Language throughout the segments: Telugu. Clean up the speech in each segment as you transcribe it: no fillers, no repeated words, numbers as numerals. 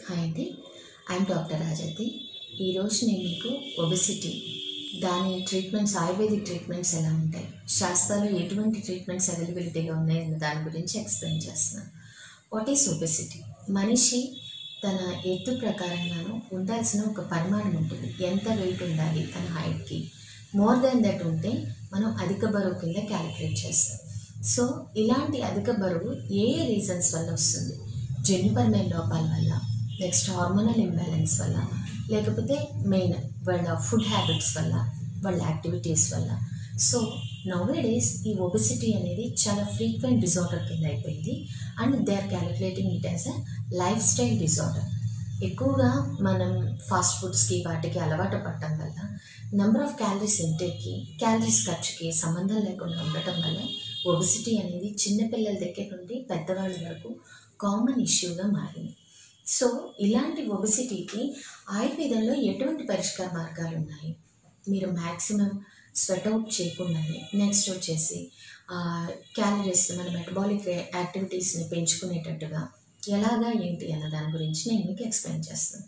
హాయ్ అండి, ఐఎమ్ డాక్టర్ రాజతి. ఈరోజు నేను మీకు ఒబెసిటీ, దాని ట్రీట్మెంట్స్, ఆయుర్వేదిక్ ట్రీట్మెంట్స్ ఎలా ఉంటాయి, శాస్త్రాలు ఎటువంటి ట్రీట్మెంట్స్ అవైలబిలిటీగా ఉన్నాయన్న దాని గురించి ఎక్స్ప్లెయిన్ చేస్తున్నాను. What is obesity? మనిషి తన ఎత్తు ప్రకారంగాను ఉండాల్సిన ఒక పరిమాణం ఉంటుంది. ఎంత వెయిట్ ఉండాలి తన హైట్కి, మోర్ దెన్ దట్ ఉంటే మనం అధిక బరువు కింద క్యాలిక్యులేట్ చేస్తాం. సో ఇలాంటి అధిక బరువు ఏ రీజన్స్ వల్ల వస్తుంది? జన్యుపరమైన లోపాల వల్ల, నెక్స్ట్ హార్మోనల్ ఇంబ్యాలెన్స్ వల్ల, లేకపోతే మెయిన్ వాళ్ళ ఫుడ్ హ్యాబిట్స్ వల్ల, వాళ్ళ యాక్టివిటీస్ వల్ల. సో నౌవేడేస్ ఈ ఒబెసిటీ అనేది చాలా ఫ్రీక్వెంట్ డిజార్డర్ కింద అయిపోయింది and they are calculating it as a lifestyle disorder. ఎక్కువగా మనం ఫాస్ట్ ఫుడ్స్కి వాటికి అలవాటు పడటం వల్ల నెంబర్ ఆఫ్ క్యాలరీస్ ఇంటేక్కి, క్యాలరీస్ ఖర్చుకి సంబంధం లేకుండా ఉండటం వల్ల ఒబెసిటీ అనేది చిన్నపిల్లల దగ్గర నుండి పెద్దవాళ్ళ వరకు కామన్ ఇష్యూగా మారింది. సో ఇలాంటి ఒబెసిటీకి ఆయుర్వేదంలో ఎటువంటి పరిష్కార మార్గాలు ఉన్నాయి? మీరు మ్యాక్సిమం స్వెట్ అవుట్ చేయకుండానే, నెక్స్ట్ వచ్చేసి క్యాలరీస్, మన మెటబాలిక్ యాక్టివిటీస్ని పెంచుకునేటట్టుగా ఎలాగా ఏంటి అన్న దాని గురించి నేను మీకు ఎక్స్ప్లెయిన్ చేస్తాను.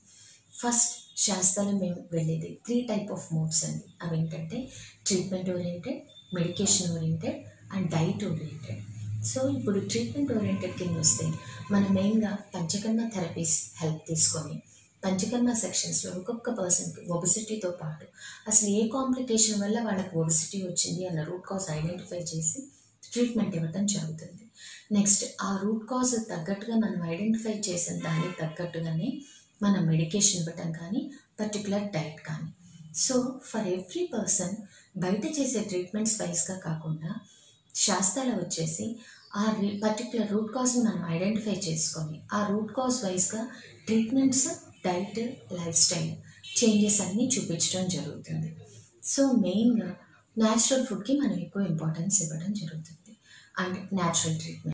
ఫస్ట్, శాస్త్రాలు మేము వెళ్ళేది 3 టైప్ ఆఫ్ మోడ్స్ అండి. అవి ఏంటంటే treatment oriented, medication oriented and diet oriented. So ఇప్పుడు ట్రీట్మెంట్ ఓరియంటెడ్ కింద వస్తే మనం మెయిన్గా పంచకర్మ థెరపీస్ హెల్ప్ తీసుకొని, పంచకర్మ సెక్షన్స్లో ఒక్కొక్క పర్సన్కి ఒబెసిటీతో పాటు అసలు ఏ కాంప్లికేషన్ వల్ల వాళ్ళకి ఒబెసిటీ వచ్చింది అన్న రూట్ కాజ్ ఐడెంటిఫై చేసి ట్రీట్మెంట్ ఇవ్వటం జరుగుతుంది. నెక్స్ట్ ఆ రూట్ కాజ్ తగ్గట్టుగా మనం ఐడెంటిఫై చేసిన దానికి తగ్గట్టుగానే మనం మెడికేషన్ ఇవ్వటం కానీ, పర్టికులర్ డైట్ కానీ. సో ఫర్ ఎవ్రీ పర్సన్ బయట చేసే ట్రీట్మెంట్స్ వైజ్గా కాకుండా శాస్త్రాలు వచ్చేసి ఆ పర్టికులర్ రూట్ కాజ్ని మనం ఐడెంటిఫై చేసుకొని ఆ రూట్ కాజ్ వైజ్గా treatments, diet, life style changes అన్నీ చూపించడం జరుగుతుంది. సో మెయిన్గా న్యాచురల్ ఫుడ్కి మనం ఎక్కువ ఇంపార్టెన్స్ ఇవ్వడం జరుగుతుంది అండ్ న్యాచురల్ ట్రీట్మెంట్.